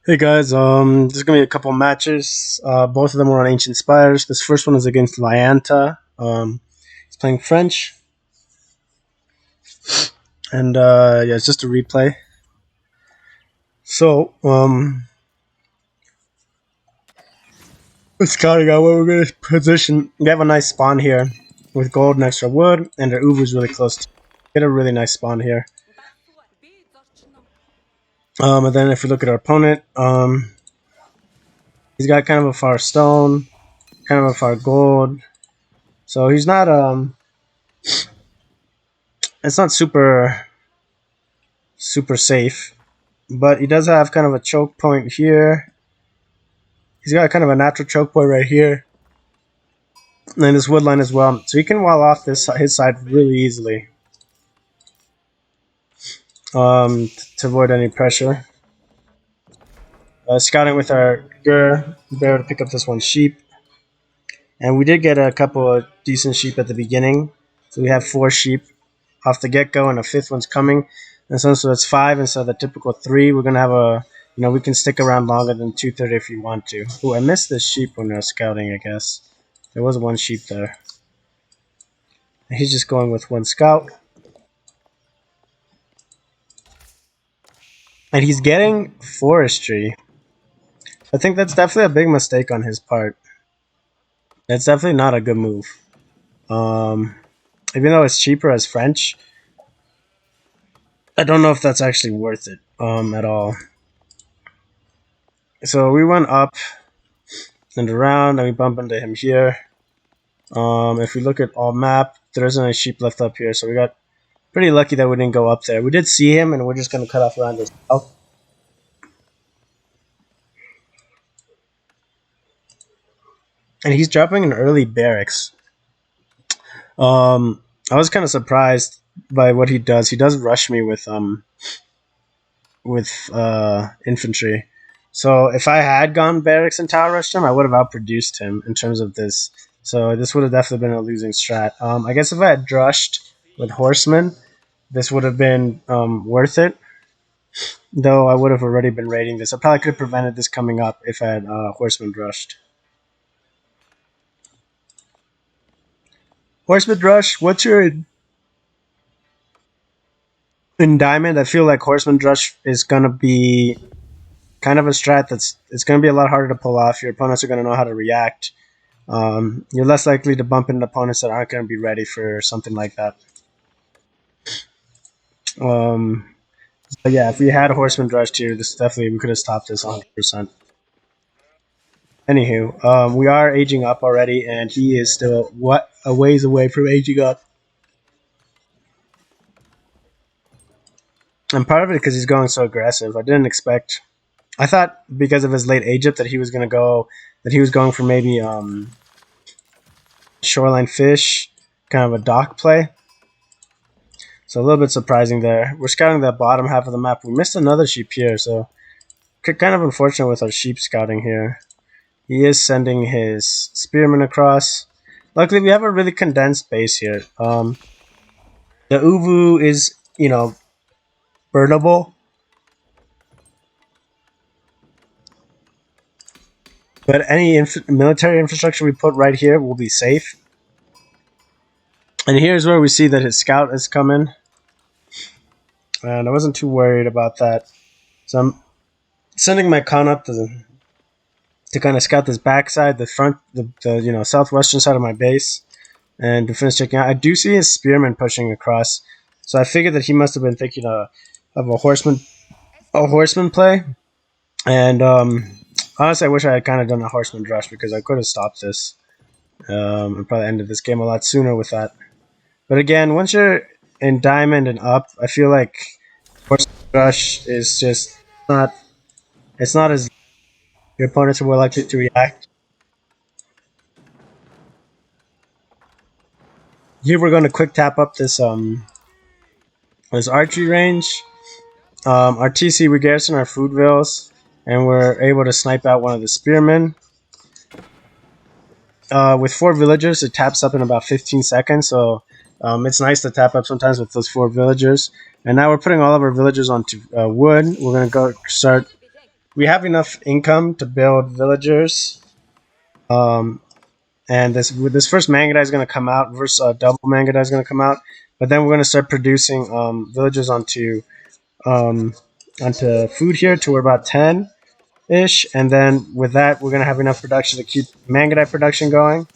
Hey guys, there's gonna be a couple matches. Both of them were on Ancient Spires. This first one is against Lyanta. He's playing French, and yeah, it's just a replay. So, we're scouting out where we're gonna position. We have a nice spawn here with gold and extra wood, and our ovoo is really close to get a really nice spawn here. And then if we look at our opponent, he's got kind of a far stone, kind of a far gold. So he's not it's not super safe, but he does have kind of a choke point here. He's got kind of a natural choke point right here, and this wood line as well, so he can wall off his side really easily to avoid any pressure. Scouting with our gur, we were able to pick up this one sheep, and we did get a couple of decent sheep at the beginning. So we have 4 sheep off the get-go, and a 5th one's coming. And so it's 5 instead of the typical 3. We're gonna have we can stick around longer than 2:30 if you want to. Oh, I missed this sheep when I was scouting. I guess there was one sheep there. He's just going with 1 scout, and he's getting forestry. I think that's definitely a big mistake on his part. That's definitely not a good move. Even though it's cheaper as French, I don't know if that's actually worth it at all. So we went up and around, and we bump into him here. If we look at all map, there isn't any sheep left up here, so we got pretty lucky that we didn't go up there. We did see him, and we're just going to cut off around his south. And he's dropping an early barracks. I was kind of surprised by what he does. He does rush me with infantry. So if I had gone barracks and tower rushed him, I would have outproduced him in terms of this. So this would have definitely been a losing strat. I guess if I had drushed with horsemen, this would have been worth it. Though I would have already been raiding this. I probably could have prevented this coming up if I had horsemen rushed. Horseman rush, what's your in diamond? I feel like horseman rush is gonna be kind of a strat it's gonna be a lot harder to pull off. Your opponents are gonna know how to react. You're less likely to bump into opponents that aren't gonna be ready for something like that. But yeah, if we had a horseman rushed here, this definitely we could have stopped this 100%. Anywho, we are aging up already, and he is still a ways away from aging up. And part of it because he's going so aggressive. I thought because of his late age up that he was going for maybe shoreline fish, kind of a dock play. So a little bit surprising there. We're scouting the bottom half of the map. We missed another sheep here, so kind of unfortunate with our sheep scouting here. He is sending his spearmen across. Luckily, we have a really condensed base here. The ovoo is, burnable. But any military infrastructure we put right here will be safe. And here's where we see that his scout is coming. And I wasn't too worried about that. So I'm sending my con up to kind of scout this backside, the front, the southwestern side of my base, and to finish checking out. I do see his spearman pushing across, so I figured that he must have been thinking of a horseman play. And honestly, I wish I had kind of done a horseman rush because I could have stopped this and probably ended this game a lot sooner with that. But again, once you're in diamond and up, I feel like horseman rush is just not. It's not as your opponents are more likely to react. Here we're going to quick tap up this archery range. Our TC, we garrison our food vills, and we're able to snipe out one of the spearmen. With 4 villagers, it taps up in about 15 seconds, so it's nice to tap up sometimes with those 4 villagers. And now we're putting all of our villagers onto wood. We're going to go start we have enough income to build villagers. And this first Mangudai is going to come out. First double Mangudai is going to come out. But then we're going to start producing villagers onto food here to we're about 10-ish. And then with that, we're going to have enough production to keep Mangudai production going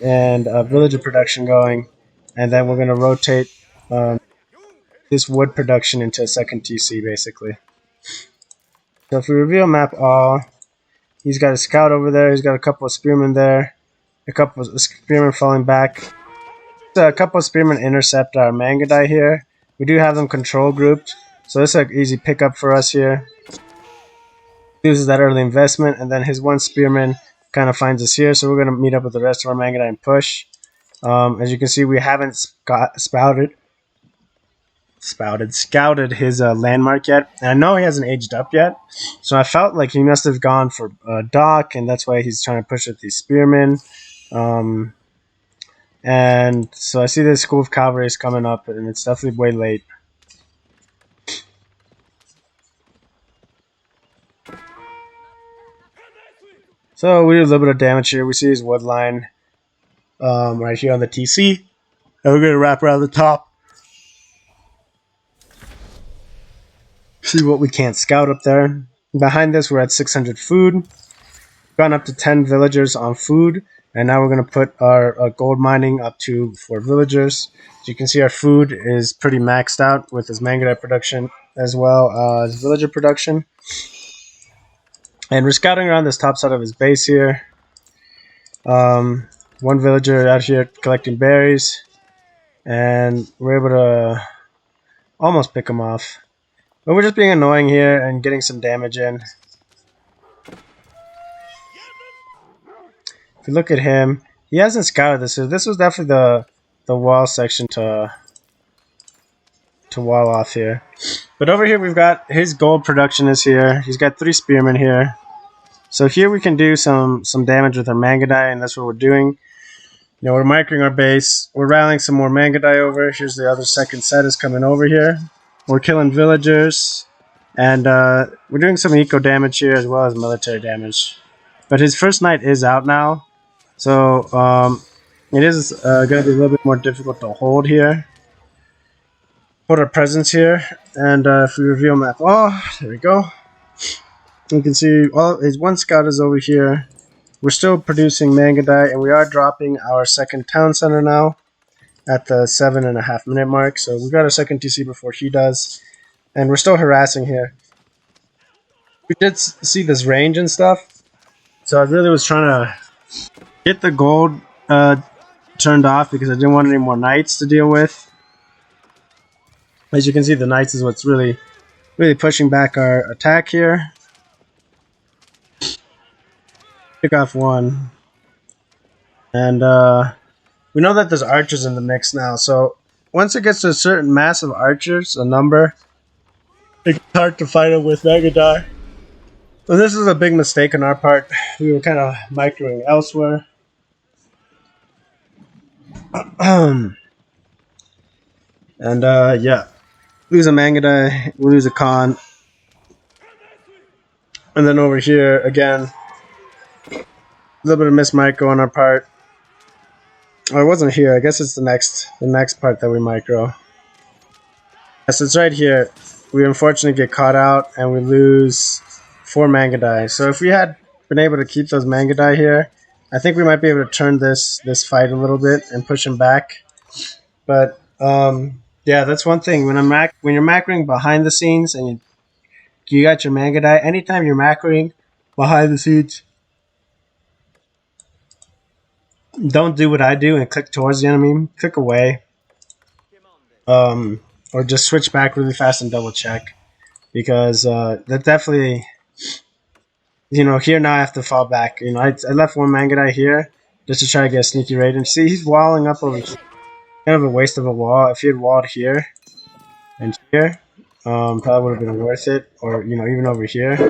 and villager production going. And then we're going to rotate this wood production into a second TC, basically. So if we reveal map all, he's got a scout over there. He's got a couple of spearmen there. A couple of spearmen falling back. A couple of spearmen intercept our Mangudai here. We do have them control grouped, so this is an easy pickup for us here. Uses that early investment, and then his one spearman kind of finds us here, so we're going to meet up with the rest of our Mangudai and push. As you can see, we haven't scouted his landmark yet, and I know he hasn't aged up yet, so I felt like he must have gone for Dock, and that's why he's trying to push with these spearmen. And so I see this school of cavalry is coming up, and it's definitely way late. So we do a little bit of damage here. We see his wood line right here on the TC, and we're going to wrap around the top. See what we can't scout up there. Behind this, we're at 600 food. Gone up to 10 villagers on food, and now we're going to put our gold mining up to 4 villagers. As you can see, our food is pretty maxed out with his Mangudai production as well as villager production. And we're scouting around this top side of his base here. One villager out here collecting berries, and we're able to almost pick him off. But we're just being annoying here and getting some damage in. If you look at him, he hasn't scouted this. So this was definitely the wall section to wall off here. But over here we've got his gold production is here. He's got 3 spearmen here. So here we can do some damage with our Mangudai, and that's what we're doing. You know, we're microing our base. We're rallying some more Mangudai over. Here's the other second set is coming over here. We're killing villagers, and we're doing some eco damage here as well as military damage. But his first knight is out now, so it is going to be a little bit more difficult to hold here. Put our presence here, and if we reveal map, oh, there we go. You can see his one scout is over here. We're still producing Mangudai, and we are dropping our second town center now at the 7.5 minute mark. So we got our second TC before he does, and we're still harassing here. We did see this range and stuff, so I really was trying to get the gold turned off because I didn't want any more knights to deal with. As you can see, the knights is what's really pushing back our attack here. Pick off one, and we know that there's archers in the mix now, so once it gets to a certain mass of archers, a number, it's hard to fight it with Mangudai. So this is a big mistake on our part. We were kind of microing elsewhere. And yeah, lose a Mangudai, we lose a Khan, and then over here again, a little bit of miss micro on our part. Oh, it wasn't here. I guess it's the next part that we micro. Yes, it's right here. We unfortunately get caught out and we lose 4 Mangudai. So if we had been able to keep those Mangudai here, I think we might be able to turn this fight a little bit and push him back. But yeah, that's one thing. When you're macroing behind the scenes and you got your Mangudai, anytime you're macroing behind the scenes, don't do what I do and click towards the enemy. Click away. Or just switch back really fast and double check. Because that definitely, you know, here now I have to fall back. You know, I left one Mangudai here just to try to get a sneaky raid. And see, he's walling up over here. Kind of a waste of a wall. If he had walled here and here, probably would have been worth it. Or, you know, even over here.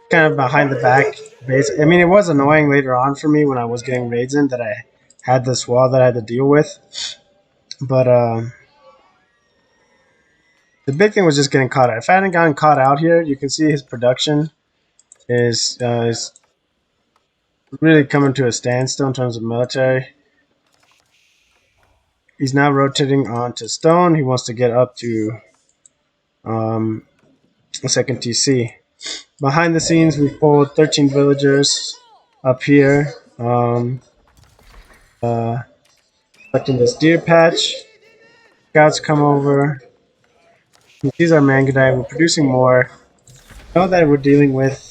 Kind of behind the back base. I mean, it was annoying later on for me when I was getting raids in that I had this wall that I had to deal with. But the big thing was just getting caught out. If I hadn't gotten caught out here, you can see his production is really coming to a standstill in terms of military. He's now rotating onto stone. He wants to get up to a second TC. Behind the scenes, we've pulled 13 villagers up here. Collecting this deer patch. Scouts come over. He sees our Mangudai. We're producing more. We know that we're dealing with.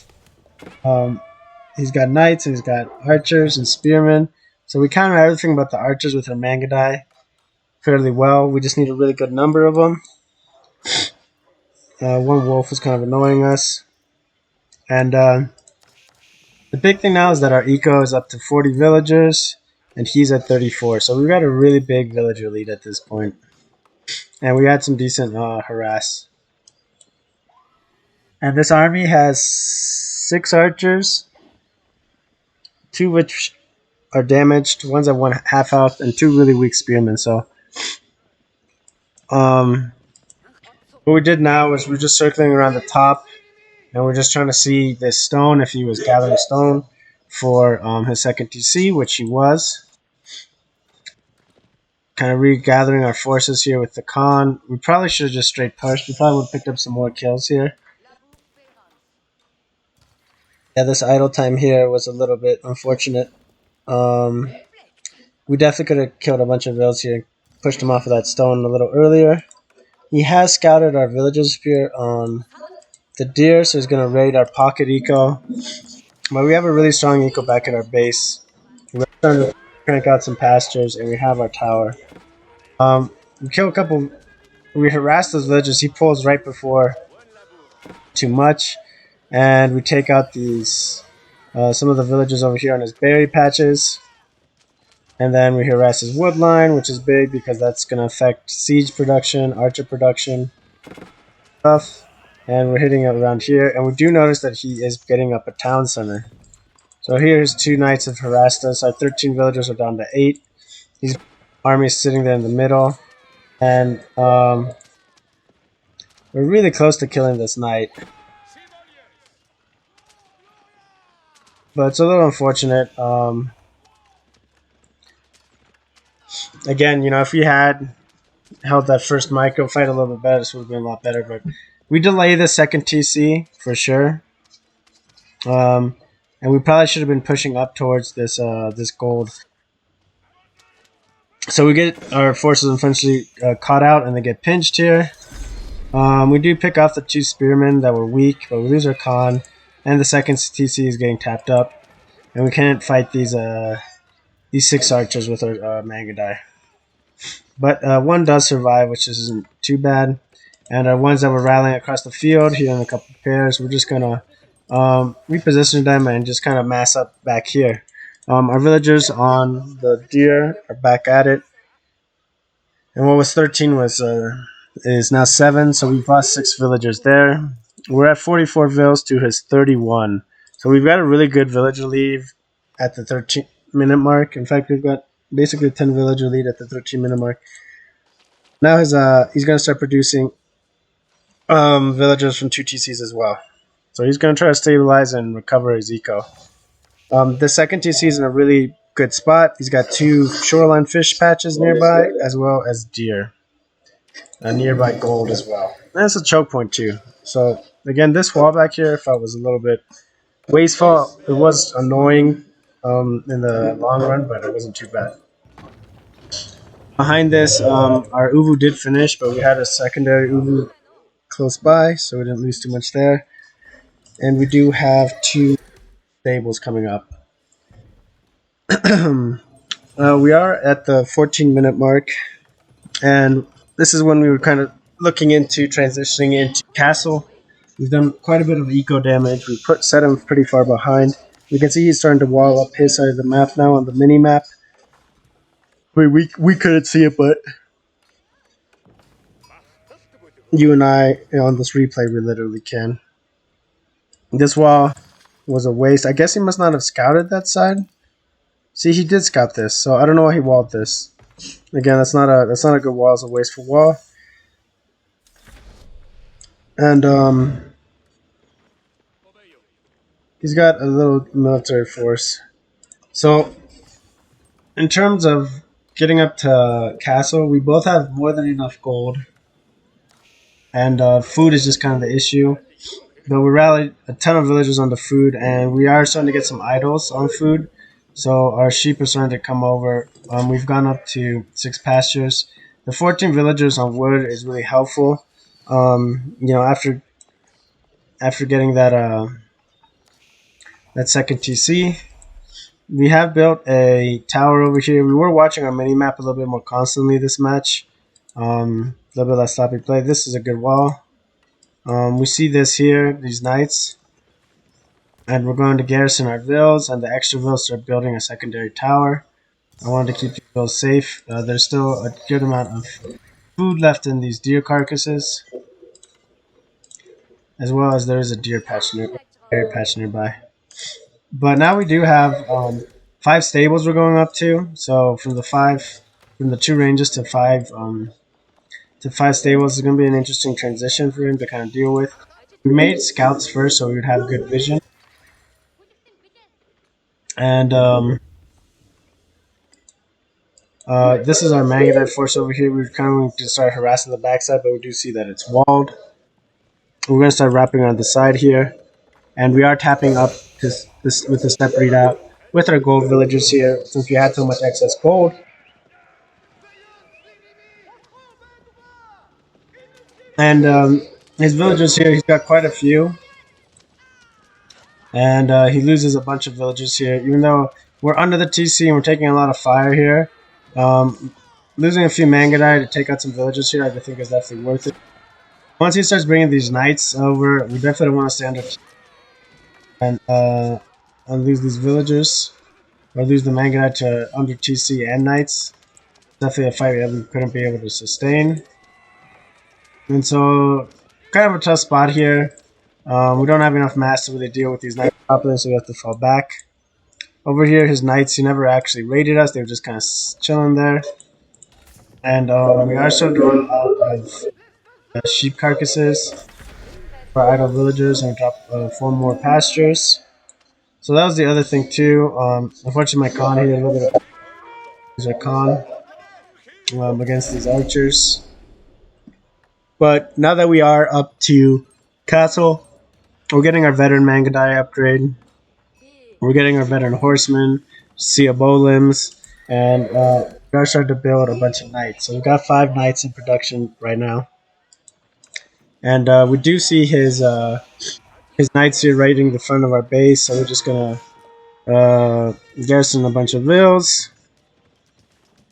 He's got knights and he's got archers and spearmen. So we counter everything but the archers with our Mangudai fairly well. We just need a really good number of them. One wolf is kind of annoying us. And the big thing now is that our eco is up to 40 villagers and he's at 34. So we've got a really big villager lead at this point. And we had some decent harass. And this army has 6 archers, 2 which are damaged, one's at 1 half health, and 2 really weak spearmen. So what we did now is we're just circling around the top, and we're just trying to see this stone, if he was gathering stone for his second TC, which he was. Kind of regathering our forces here with the Khan. We probably should have just straight pushed. We probably would have picked up some more kills here. Yeah, this idle time here was a little bit unfortunate. We definitely could have killed a bunch of vills here, pushed him off of that stone a little earlier. He has scouted our villages here on the deer, so he's going to raid our pocket eco. But we have a really strong eco back at our base. We're starting to crank out some pastures, and we have our tower. We kill a couple. We harass those villagers. He pulls right before too much, and we take out these some of the villagers over here on his berry patches. And then we harass his wood line, which is big because that's going to affect siege production, archer production, stuff. And we're hitting it around here. And we do notice that he is getting up a town center. So here's 2 knights have harassed us. Our 13 villagers are down to 8. His army is sitting there in the middle. And we're really close to killing this knight. But it's a little unfortunate. Again, if we had held that first micro fight a little bit better, this would have been a lot better. But we delay the second TC for sure. And we probably should have been pushing up towards this this gold. So we get our forces eventually caught out and they get pinched here. We do pick off the 2 spearmen that were weak, but we lose our Khan. And the second TC is getting tapped up. And we can't fight these 6 archers with our Mangudai. But one does survive, which isn't too bad. And our ones that were rallying across the field here in a couple of pairs, we're just going to reposition them and just kind of mass up back here. Our villagers on the deer are back at it. And what was 13 is now 7, so we've lost 6 villagers there. We're at 44 vills to his 31. So we've got a really good villager lead at the 13-minute mark. In fact, we've got basically a 10 villager lead at the 13-minute mark. Now he's going to start producing villagers from 2 TCs as well. So he's going to try to stabilize and recover his eco. The second TC is in a really good spot. He's got 2 shoreline fish patches nearby, as well as deer. A nearby gold as well. And that's a choke point too. So again, this wall back here I felt was a little bit wasteful. It was annoying in the long run, but it wasn't too bad. Behind this, our ovoo did finish, but we had a secondary ovoo close by, so we didn't lose too much there. And we do have 2 stables coming up. We are at the 14-minute mark, and this is when we were kind of looking into transitioning into castle. We've done quite a bit of eco damage. We set him pretty far behind. You can see he's starting to wall up his side of the map now on the mini map. We couldn't see it, but you and I on this replay we literally can. This wall was a waste. I guess he must not have scouted that side. See, he did scout this, so I don't know why he walled this. Again, that's not a good wall. It's a wasteful wall. And he's got a little military force. So, in terms of getting up to castle, we both have more than enough gold, and food is just kind of the issue. Though we rallied a ton of villagers onto food, and we are starting to get some idols on food. So our sheep are starting to come over. We've gone up to 6 pastures. The 14 villagers on wood is really helpful. After getting that second TC, we have built a tower over here. We were watching our mini map a little bit more constantly this match. A little bit less sloppy play. This is a good wall. We see this here, these knights. And we're going to garrison our vills, and the extra vills start building a secondary tower. I wanted to keep these vills safe. There's still a good amount of food left in these deer carcasses, as well as there is a deer patch nearby. But now we do have 5 stables we're going up to. So from the 2 ranges to 5 stables is going to be an interesting transition for him to kind of deal with. We made scouts first, so we would have good vision. And this is our Mangudai force over here. We're kind of going to start harassing the backside, but we do see that it's walled. We're going to start wrapping on the side here. And we are tapping up this with the step readout with our gold villagers here, since we had so much excess gold. And his villagers here, he's got quite a few. And he loses a bunch of villagers here, even though we're under the TC and we're taking a lot of fire here. Losing a few Mangudai to take out some villagers here, I think is definitely worth it. Once he starts bringing these knights over, we definitely don't want to stay under and lose these villagers, or lose the Mangudai to under TC and knights. Definitely a fight that we couldn't be able to sustain. And so, kind of a tough spot here. We don't have enough mass to really deal with these knights properly, so we have to fall back. Over here, his knights, he never actually raided us. They were just kind of chilling there. And we are starting to run out of sheep carcasses for idle villagers, and we dropped 4 more pastures. So that was the other thing too. Unfortunately, my con here, a little bit of use our con against these archers. But now that we are up to castle, we're getting our veteran Mangudai upgrade. We're getting our veteran horsemen, Siabo limbs, and we are starting to build a bunch of knights. So we've got 5 knights in production right now. And we do see his knights here raiding the front of our base, so we're just gonna garrison a bunch of vills.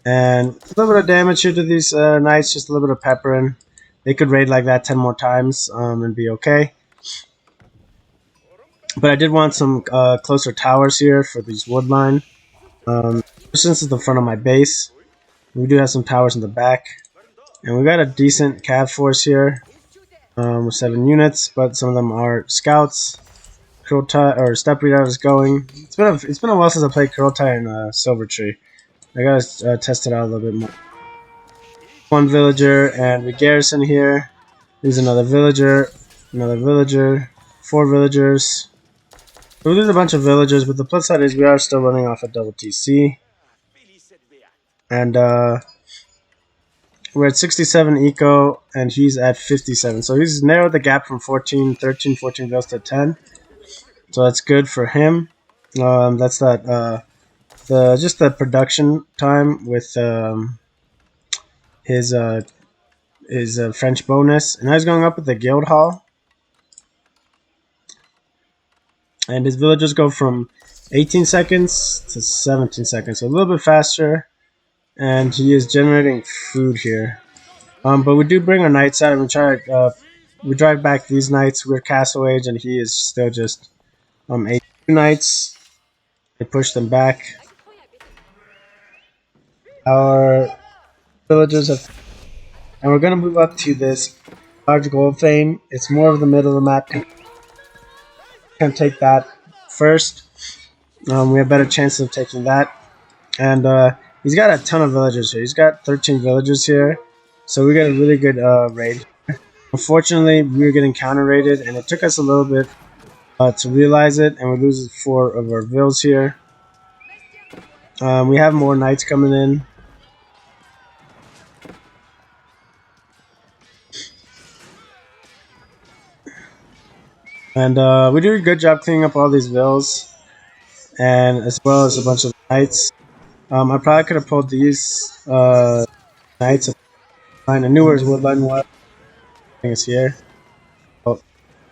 And a little bit of damage here to these knights, just a little bit of peppering. They could raid like that 10 more times and be okay. But I did want some closer towers here for these woodline. Since it's the front of my base, we do have some towers in the back. And we got a decent cav force here with 7 units, but some of them are scouts. Kurultai or step readout is going. It's been a while since I played Kurultai and Silver Tree. I gotta test it out a little bit more. 1 villager, and we garrison here. There's another villager, 4 villagers. We lose a bunch of villagers, but the plus side is we are still running off a double TC. And we're at 67 eco, and he's at 57. So he's narrowed the gap from 14 vills to 10. So that's good for him. That's just the production time with his French bonus. And now he's going up with the guild hall. And his villagers go from 18 seconds to 17 seconds, so a little bit faster. And he is generating food here. But we do bring our knights out, and we drive back these knights. We're castle age, and he is still just 82 knights. They push them back. Our villagers have, and we're gonna move up to this large gold vein. It's more of the middle of the map. Can take that first. We have better chances of taking that. And he's got a ton of villagers here. He's got 13 villagers here. So we got a really good raid. Unfortunately, we were getting counter raided, and it took us a little bit to realize it, and we lose 4 of our vills here. We have more knights coming in. And we do a good job cleaning up all these vills, and as well as a bunch of knights. I probably could have pulled these knights. I knew where his woodline was. I think it's here. Oh, a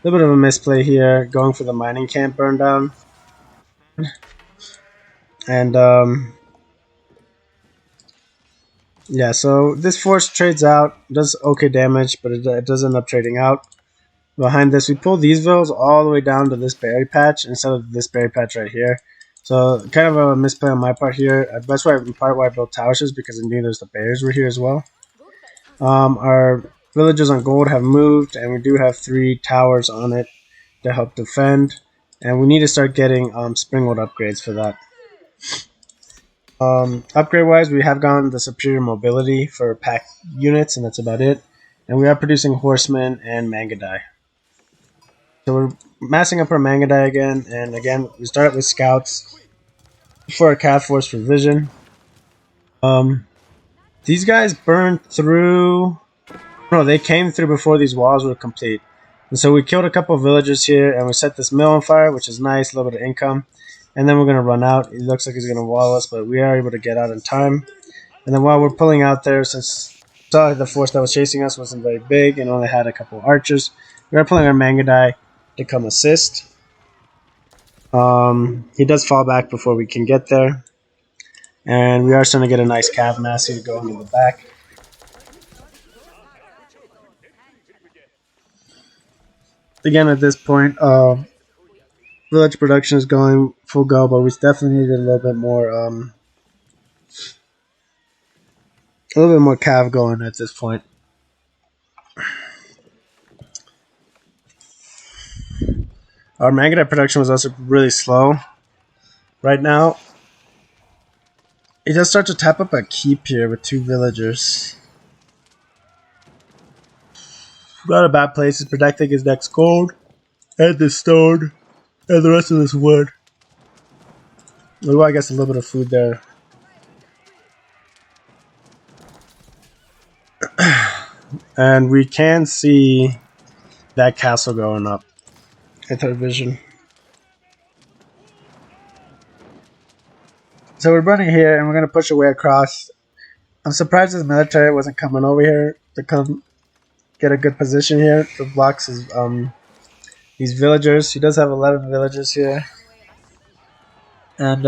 little bit of a misplay here, going for the mining camp burn down. And yeah, so this force trades out, does okay damage, but it does end up trading out. Behind this, we pull these vills all the way down to this berry patch instead of this berry patch right here. So kind of a misplay on my part here. That's why I built towers, because I knew there's the bears were here as well. Our villages on gold have moved, and we do have 3 towers on it to help defend. And we need to start getting springwood upgrades for that. Upgrade wise, we have gotten the superior mobility for pack units, and that's about it. And we are producing horsemen and Mangudai. So we're massing up our Mangudai again, and again we start with scouts for our cav force for vision. These guys burned through. No, they came through before these walls were complete. And so we killed a couple of villagers here, and we set this mill on fire, which is nice, a little bit of income. And then we're going to run out. It looks like he's going to wall us, but we are able to get out in time. And then while we're pulling out there, since we saw the force that was chasing us wasn't very big and only had a couple of archers, we are pulling our Mangudai to come assist. He does fall back before we can get there. And we are starting to get a nice cav mass here going in the back. Again, at this point, village production is going full go, but we definitely needed a little bit more cav going at this point. Our Mangudai production was also really slow. Right now, it does start to tap up a keep here with 2 villagers. Not a bad place. He's protecting his next gold, and this stone, and the rest of this wood. Well, I guess a little bit of food there. And we can see that castle going up with our vision. So we're running here, and we're going to push away across. I'm surprised his military wasn't coming over here to come get a good position here to block his, these villagers. He does have 11 villagers here. And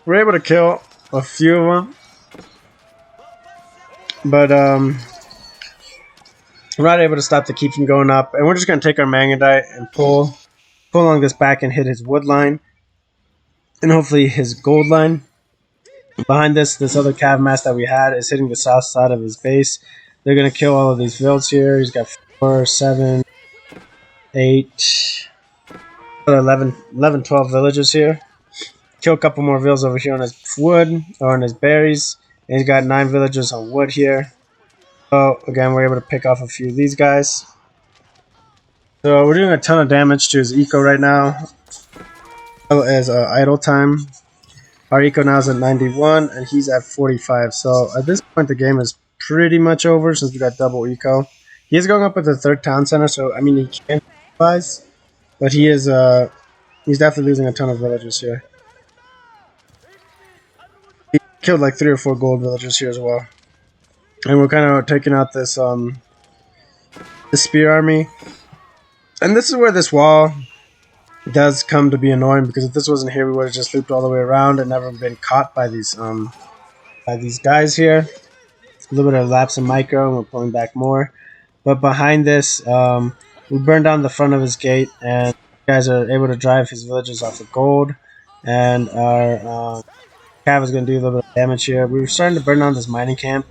we're able to kill a few of them. But we're not able to stop the keep from going up. And we're just going to take our Mangudai and pull along this back and hit his wood line. And hopefully his gold line. Behind this other cav mass that we had is hitting the south side of his base. They're going to kill all of these vills here. He's got 4, 7, 8, 11, 12 villagers here. Kill a couple more vills over here on his wood, or on his berries. And he's got 9 villagers on wood here. So, again, we're able to pick off a few of these guys. So, we're doing a ton of damage to his eco right now. As well as idle time. Our eco now is at 91, and he's at 45. So, at this point, the game is pretty much over since we got double eco. He is going up with the 3rd town center, so, I mean, he can advise. But he is, he's definitely losing a ton of villagers here. He killed like 3 or 4 gold villagers here as well. And we're kind of taking out this, this spear army. And this is where this wall does come to be annoying, because if this wasn't here, we would have just looped all the way around and never been caught by these guys here. A little bit of lapse in micro, and we're pulling back more. But behind this, we burned down the front of his gate, and guys are able to drive his villagers off of gold. And our cav is going to do a little bit of damage here. We were starting to burn down this mining camp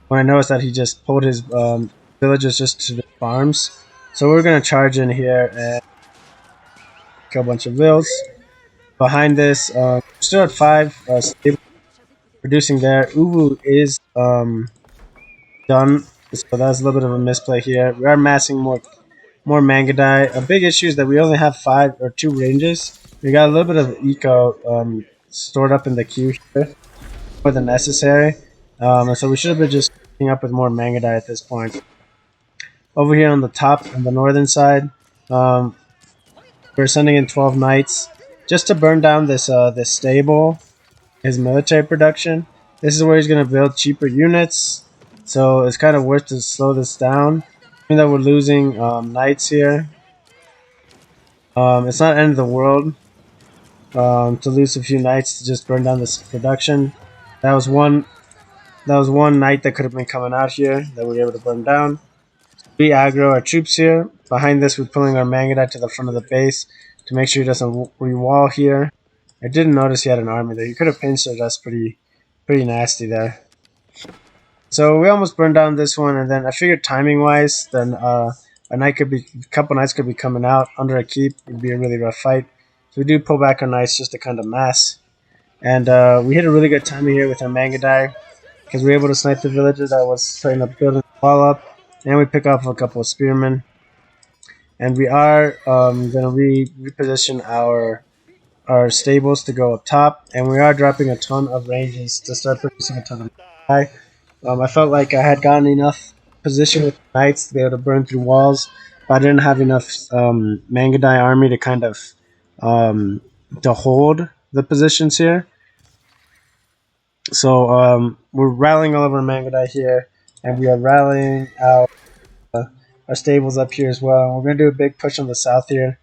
when I noticed that he just pulled his villagers just to the farms. So we're going to charge in here and kill a bunch of vills. Behind this, we're still at 5 stable producing there. Ovoo is done, So that's a little bit of a misplay here. We are massing more Mangudai. A big issue is that we only have 5 or 2 ranges. We got a little bit of eco stored up in the queue here, more than necessary. And so we should have been just picking up with more Mangudai at this point. Over here on the top, on the northern side, we're sending in 12 knights just to burn down this stable, his military production. This is where he's going to build cheaper units, so it's kind of worth to slow this down. Even though we're losing knights here, it's not the end of the world to lose a few knights to just burn down this production. That was one. That was one knight that could have been coming out here that we were able to burn down. We aggro our troops here. Behind this, we're pulling our Mangudai to the front of the base to make sure he doesn't re-wall here. I didn't notice he had an army there. He could have pinched us pretty nasty there. So we almost burned down this one, and then I figured timing-wise, then a couple knights could be coming out under a keep. It'd be a really rough fight. So we do pull back our knights just to kind of mass, and we hit a really good timing here with our Mangudai because we were able to snipe the villager that was trying to build a wall up, and we pick off a couple of spearmen. And we are going to reposition our stables to go up top, and we are dropping a ton of ranges to start producing a ton of Mangudai. I felt like I had gotten enough position with knights to be able to burn through walls, but I didn't have enough Mangudai army to kind of to hold the positions here. So we're rallying all of our Mangudai here, and we are rallying our stables up here as well. We're going to do a big push on the south here.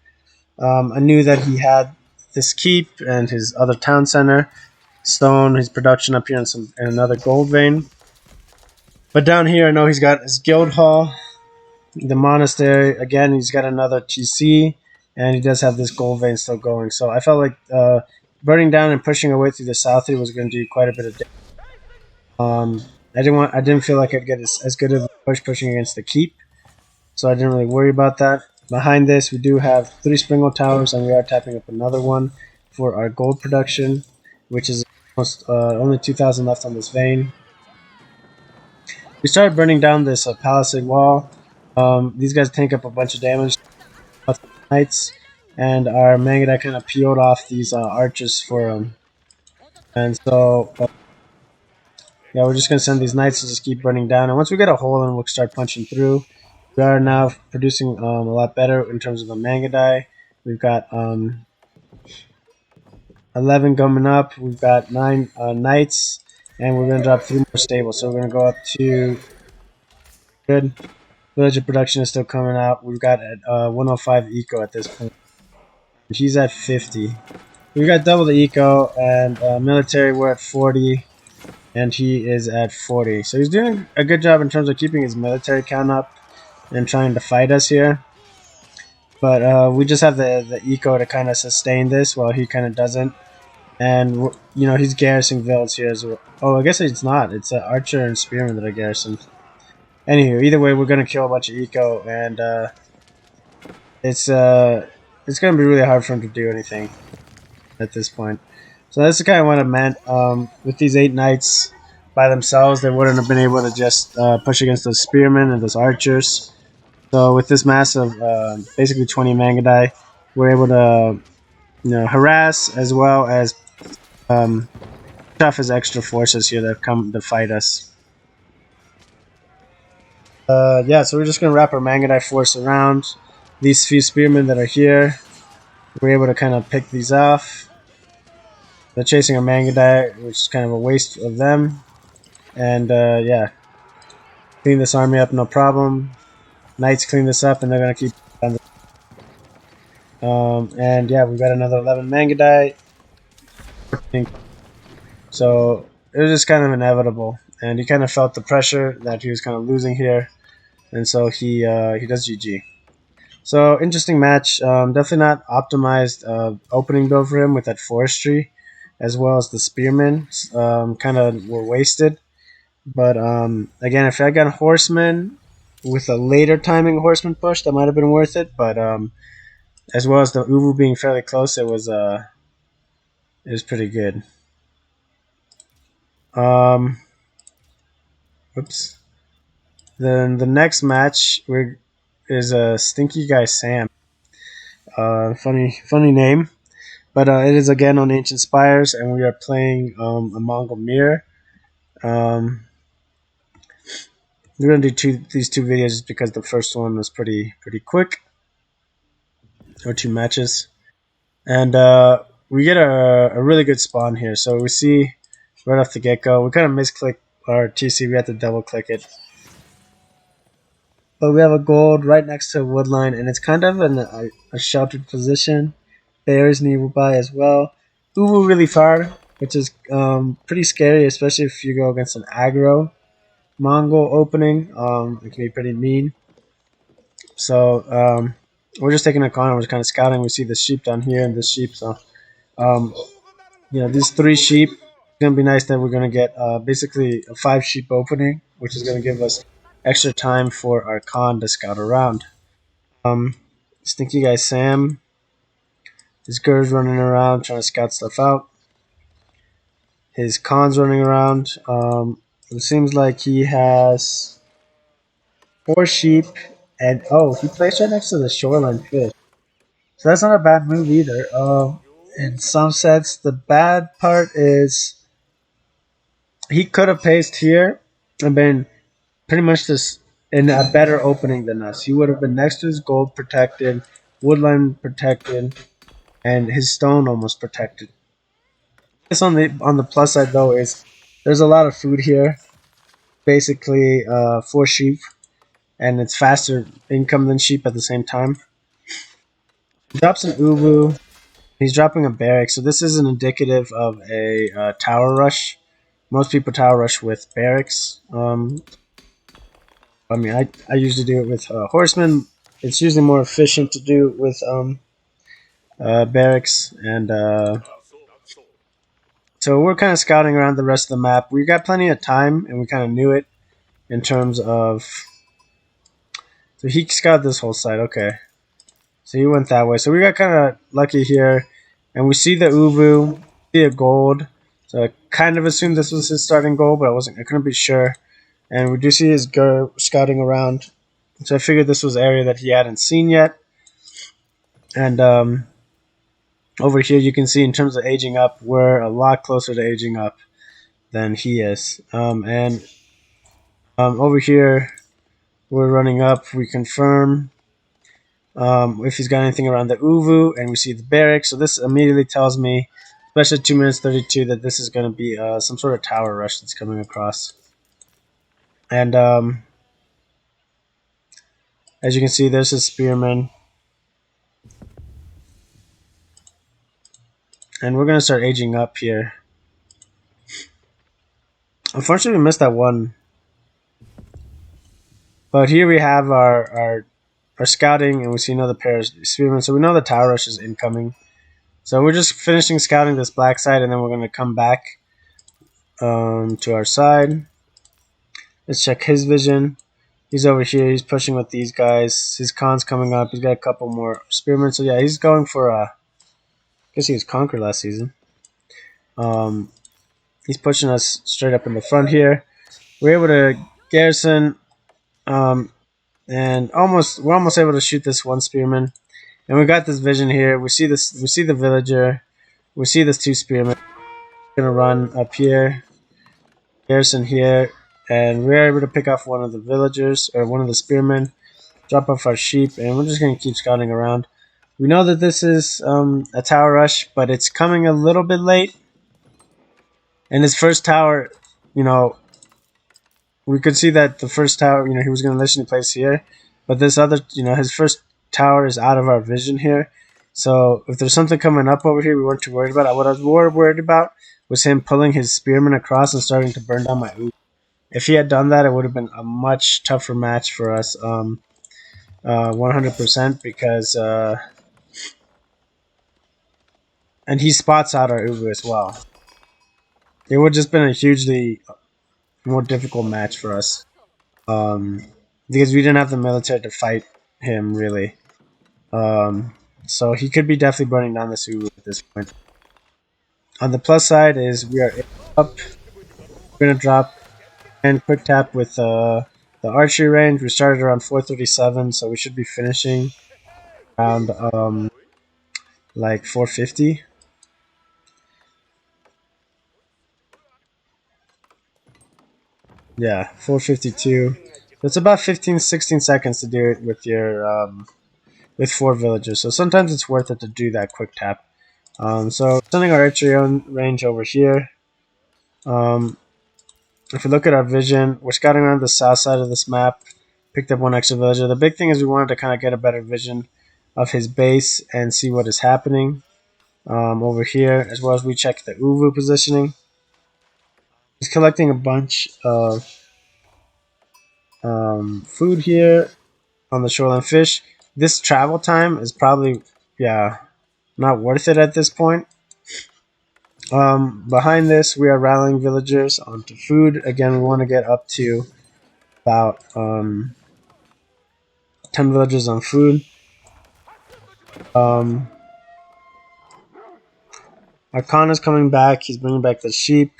I knew that he had this keep and his other town center, stone, his production up here, and another gold vein. But down here, I know he's got his guild hall, the monastery. Again, he's got another TC, and he does have this gold vein still going. So I felt like burning down and pushing away through the south here was going to do quite a bit of damage. I didn't feel like I'd get as good of a pushing against the keep, so I didn't really worry about that. Behind this, we do have 3 Springle Towers, and we are tapping up another one for our gold production, which is almost only 2,000 left on this vein. We started burning down this palisade wall. These guys tank up a bunch of damage, knights, and our Mangudai kind of peeled off these archers for them. And so, yeah, we're just going to send these knights to just keep burning down. And once we get a hole in, we'll start punching through. We are now producing a lot better in terms of the Mangudai. We've got 11 coming up. We've got 9 knights, and we're going to drop 3 more stables. So we're going to go up to good. Villager production is still coming out. We've got 105 eco at this point. He's at 50. We've got double the eco, and military we're at 40, and he is at 40. So he's doing a good job in terms of keeping his military count up and trying to fight us here. But we just have the eco to kind of sustain this while he kind of doesn't. And, you know, he's garrisoning villas here as well. Oh, I guess it's not. It's Archer and Spearman that are garrisoned. Anywho, either way, we're going to kill a bunch of eco, and it's going to be really hard for him to do anything at this point. So that's kind of what it meant. With these 8 knights by themselves, they wouldn't have been able to just push against those spearmen and those archers. So with this mass of basically 20 Mangudai, we're able to harass as well as tough his extra forces here that have come to fight us. Yeah, so we're just going to wrap our Mangudai force around these few spearmen that are here. We're able to kind of pick these off. They're chasing our Mangudai, which is kind of a waste of them. And yeah, clean this army up, no problem. Knights clean this up, and they're going to keep and yeah, we've got another 11 Mangudai. So it was just kind of inevitable, and he kind of felt the pressure that he was kind of losing here, and so he does GG. So interesting match. Definitely not optimized opening build for him with that forestry, as well as the spearmen. Kind of were wasted. But again, if I got horsemen with a later timing horseman push, that might have been worth it. But as well as the ovoo being fairly close, it was pretty good. Oops. Then the next match is a Stinky Guy Sam. Funny name. But it is again on Ancient Spires, and we are playing a Mongol mirror. We're gonna do these two videos just because the first one was pretty quick, or two matches, and we get a really good spawn here. So we see right off the get go, we kind of misclick our TC. We have to double click it, but we have a gold right next to a wood line, and it's kind of in a sheltered position. Bears nearby as well. Ovoo really far, which is pretty scary, especially if you go against an aggro Mongol opening. It can be pretty mean. So we're just taking a corner. We're just kind of scouting. We see the sheep down here and this sheep. So um, these three sheep. It's gonna be nice that we're gonna get basically a 5 sheep opening, which is gonna give us extra time for our con to scout around. Um, Stinky Guy Sam. His Gur's running around trying to scout stuff out. His con's running around. It seems like he has 4 sheep, and oh, he plays right next to the shoreline fish. So that's not a bad move either. In some sense, the bad part is he could have paced here and been pretty much just in a better opening than us. He would have been next to his gold protected, woodline protected, and his stone almost protected. This on the plus side though is there's a lot of food here. Basically, 4 sheep, and it's faster income than sheep at the same time. He drops an ovoo. He's dropping a barrack, so this isn't indicative of a tower rush. Most people tower rush with barracks. I usually do it with horsemen. It's usually more efficient to do with barracks, and so we're kind of scouting around the rest of the map. We got plenty of time, and we kind of knew it in terms of. So he scouted this whole side. Okay, so he went that way. So we got kind of lucky here, and we see the ovoo, see a gold. So I kind of assumed this was his starting goal, but I couldn't be sure. And we do see his Gur scouting around. So I figured this was an area that he hadn't seen yet. And over here you can see in terms of aging up, we're a lot closer to aging up than he is. And over here we're running up. We confirm if he's got anything around the ovoo, and we see the barracks. So this immediately tells me, especially at 2 minutes 32, that this is going to be some sort of tower rush that's coming across. And as you can see, there's his spearman. And we're going to start aging up here. Unfortunately, we missed that one. But here we have our scouting, and we see another pair of spearmen. So we know the tower rush is incoming. So we're just finishing scouting this black side, and then we're going to come back to our side. Let's check his vision. He's over here. He's pushing with these guys. His con's coming up. He's got a couple more spearmen. So yeah, he's going for I guess he was Conquer last season. He's pushing us straight up in the front here. We're able to garrison, and we're almost able to shoot this one spearman. And we got this vision here. We see this. We see the villager. We see this 2 spearmen. We're gonna run up here, garrison here, and we're able to pick off one of the villagers or one of the spearmen. Drop off our sheep, and we're just gonna keep scouting around. We know that this is a tower rush, but it's coming a little bit late. And his first tower, we could see that the first tower, he was going to initially place here. But this other, his first tower is out of our vision here. So if there's something coming up over here, we weren't too worried about it. What I was more worried about was him pulling his spearman across and starting to burn down my ooze. If he had done that, it would have been a much tougher match for us, 100%, because... and he spots out our ovoo as well. It would have just been a hugely more difficult match for us. Because we didn't have the military to fight him, really. So he could be definitely burning down the ovoo at this point. On the plus side is we are up. We're going to drop and quick tap with The archery range, we started around 437, so we should be finishing around like 450. Yeah, 452. So it's about 15-16 seconds to do it with your with 4 villagers. So sometimes it's worth it to do that quick tap. So sending our archery range over here. If we look at our vision, we're scouting around the south side of this map. Picked up 1 extra villager. The big thing is we wanted to kind of get a better vision of his base and see what is happening over here, as well as we check the ovoo positioning. He's collecting a bunch of food here on the shoreline fish. This travel time is probably, yeah, not worth it at this point. Behind this, we are rallying villagers onto food. Again, we want to get up to about 10 villagers on food. Our Khan is coming back. He's bringing back the sheep.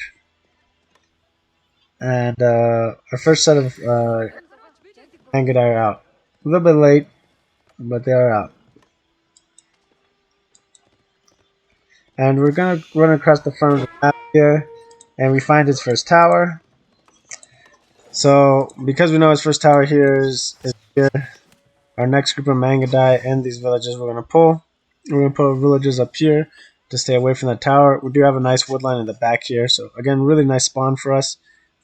And our first set of Mangudai are out. A little bit late, but they are out. And we're going to run across the front of the map here. And we find his first tower. So, because we know his first tower here is here, our next group of Mangudai and these villages we're going to pull. We're going to put villagers up here to stay away from the tower. We do have a nice woodline in the back here. So, again, really nice spawn for us.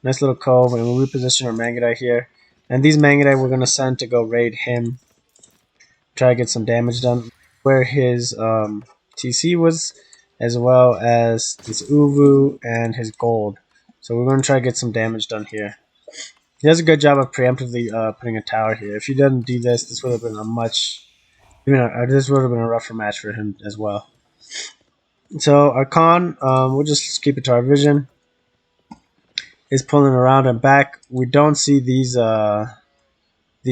Nice little cove. And we'll reposition our Mangudai here. And these Mangudai we're going to send to go raid him. Try to get some damage done. Where his TC was, as well as his ovoo and his gold. So we're going to try to get some damage done here. He does a good job of preemptively putting a tower here. If he doesn't do this, this would have been a this would have been a rougher match for him as well. So our Khan, we'll just keep it to our vision, is pulling around and back. We don't see these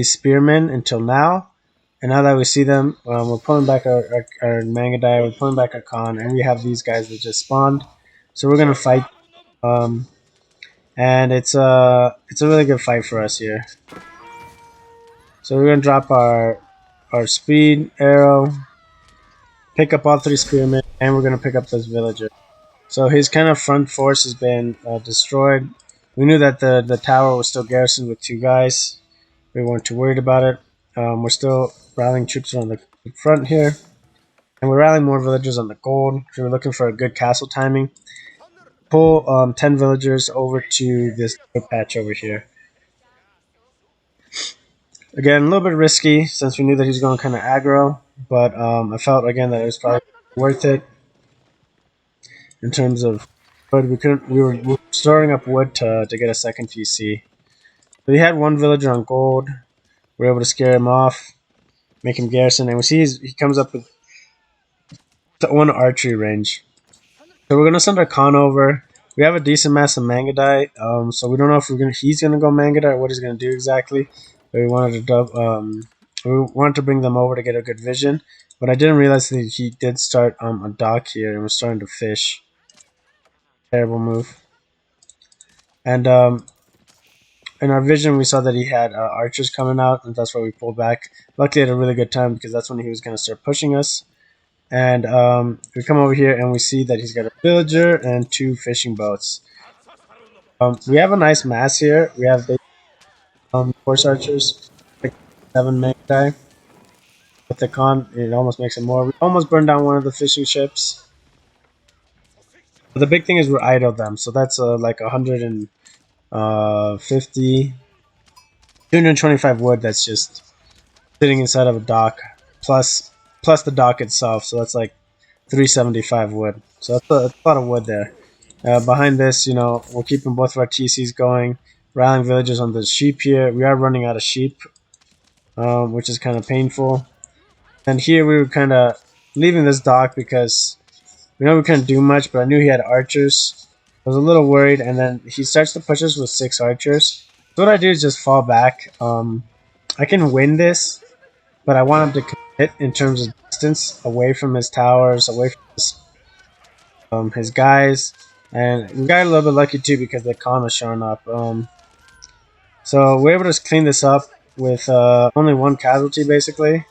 spearmen until now. And now that we see them, we're pulling back our Mangudai, we're pulling back our Khan, and we have these guys that just spawned. So we're going to fight. And it's a really good fight for us here. So we're going to drop our speed arrow, pick up all 3 spearmen, and we're going to pick up this villager. So his kind of front force has been destroyed. We knew that the tower was still garrisoned with 2 guys. We weren't too worried about it. We're still rallying troops on the front here. And we're rallying more villagers on the gold. So we're looking for a good castle timing. Pull 10 villagers over to this patch over here. Again, a little bit risky since we knew that he was going kind of aggro. But I felt, again, that it was probably worth it. In terms of wood, we were storing up wood to get a second TC. So he had 1 villager on gold. We were able to scare him off, make him garrison, and we see he comes up with 1 archery range. So we're gonna send our Khan over. We have a decent mass of Mangudai, so we don't know if he's gonna go Mangudai or what he's gonna do exactly. But we wanted to bring them over to get a good vision. But I didn't realize that he did start a dock here and was starting to fish. Terrible move. And in our vision, we saw that he had archers coming out, and that's why we pulled back. Luckily, at a really good time, because that's when he was going to start pushing us. And we come over here, and we see that he's got a villager and 2 fishing boats. We have a nice mass here. We have the horse archers, 7 Mangudai. With the Khan, it almost makes it more. We almost burned down 1 of the fishing ships. But the big thing is we're idle them, so that's like 150, 225 wood that's just sitting inside of a dock, plus the dock itself, so that's like 375 wood. So that's a lot of wood there. Behind this, we're keeping both of our TCs going, rallying villagers on the sheep here. We are running out of sheep, which is kind of painful. And here we were kind of leaving this dock because we know we couldn't do much, but I knew he had archers. I was a little worried, and then he starts to push us with 6 archers. So what I do is just fall back. I can win this, but I want him to commit in terms of distance away from his towers, away from his guys. And we got a little bit lucky too because the Khan was showing up. So we're able to clean this up with only one casualty basically.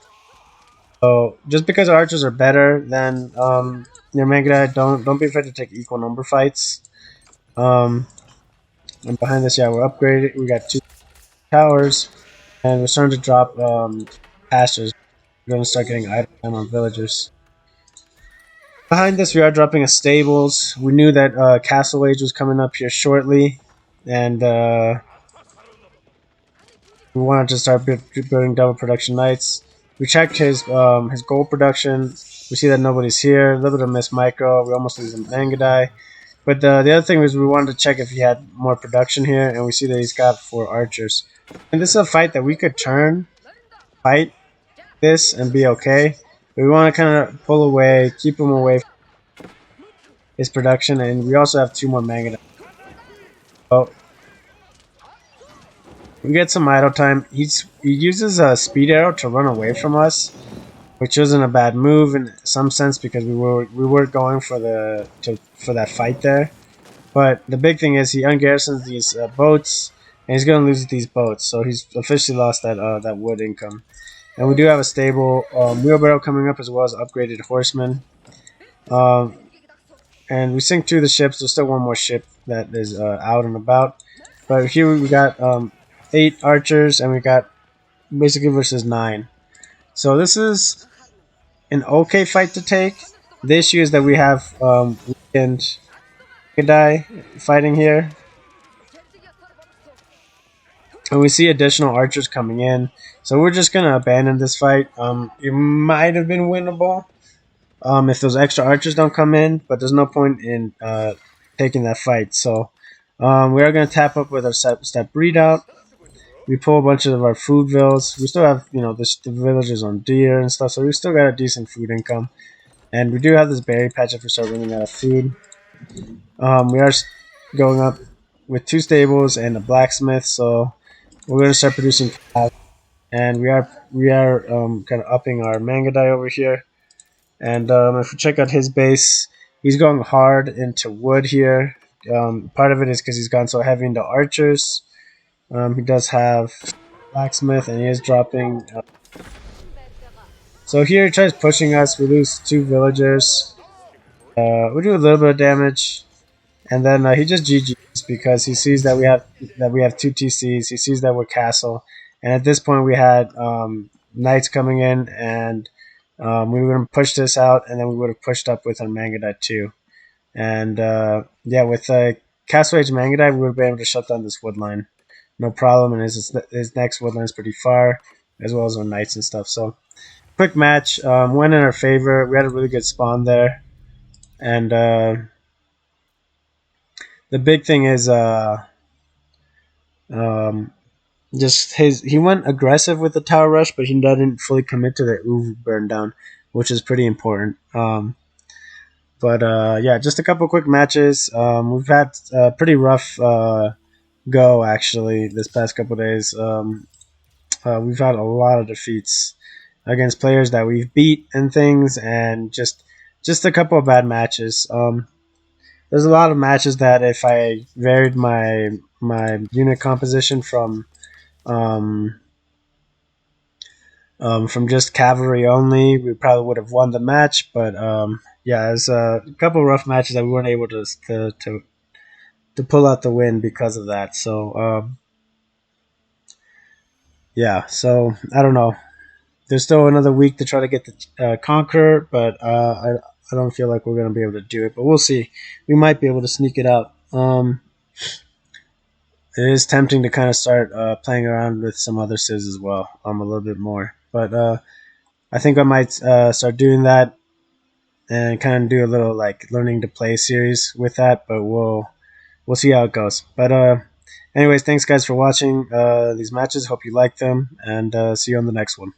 So just because our archers are better than your Mangudai, don't be afraid to take equal number fights. And behind this, yeah, we're upgraded. We got 2 towers, and we're starting to drop pastures. We're gonna start getting idle time on villagers. Behind this, we are dropping a stables. We knew that Castle Age was coming up here shortly, and we wanted to start building double production knights. We checked his gold production. We see that nobody's here. A little bit of miss micro. We almost lose a Mangudai. But the other thing was we wanted to check if he had more production here, and we see that he's got 4 archers. And this is a fight that we could fight this, and be okay. But we want to kind of pull away, keep him away from his production, and we also have 2 more Mangudai. So we get some idle time. He uses a speed arrow to run away from us, which isn't a bad move in some sense because we were going for for that fight there. But the big thing is he ungarrisons these boats, and he's going to lose these boats. So he's officially lost that wood income. And we do have a stable wheelbarrow coming up as well as upgraded horsemen. And we sink 2 of the ships. There's still 1 more ship that is out and about. But here we got 8 archers, and we got basically versus 9. So this is an okay fight to take. The issue is that we have weakened Mangudai fighting here. And we see additional archers coming in. So we're just going to abandon this fight. It might have been winnable if those extra archers don't come in, but there's no point in taking that fight. So we are going to tap up with our step readout. We pull a bunch of our food vills. We still have, the villagers on deer and stuff, so we still got a decent food income. And we do have this berry patch if we start running out of food. We are going up with 2 stables and a blacksmith, so we're going to start producing cows. And we are kind of upping our Mangudai over here. And if we check out his base, he's going hard into wood here. Part of it is because he's gone so heavy into archers. He does have blacksmith, and he is dropping. So here he tries pushing us. We lose 2 villagers. We do a little bit of damage, and then he just GG's because he sees that we have 2 TCs. He sees that we're castle, and at this point we had knights coming in, and we were going to push this out, and then we would have pushed up with our Mangudai too. And yeah, with Castle Age Mangudai, we would have been able to shut down this wood line. No problem, and his next wood line is pretty far, as well as our knights and stuff. So, quick match, went in our favor. We had a really good spawn there, and the big thing is just he went aggressive with the tower rush, but he didn't fully commit to the ovoo burn down, which is pretty important. But yeah, just a couple quick matches. We've had a pretty rough go actually this past couple days. We've had a lot of defeats against players that we've beat and things, and just a couple of bad matches. There's a lot of matches that if I varied my unit composition from just cavalry only, we probably would have won the match. But yeah, there's a couple of rough matches that we weren't able to pull out the win because of that. So yeah, so I don't know. There's still another week to try to get the Conqueror, but I don't feel like we're going to be able to do it. But we'll see. We might be able to sneak it out. It is tempting to kind of start playing around with some other civs as well, a little bit more. But I think I might start doing that and kind of do a little like learning to play series with that. But we'll see how it goes. But anyways, thanks guys for watching these matches. Hope you like them, and see you on the next one.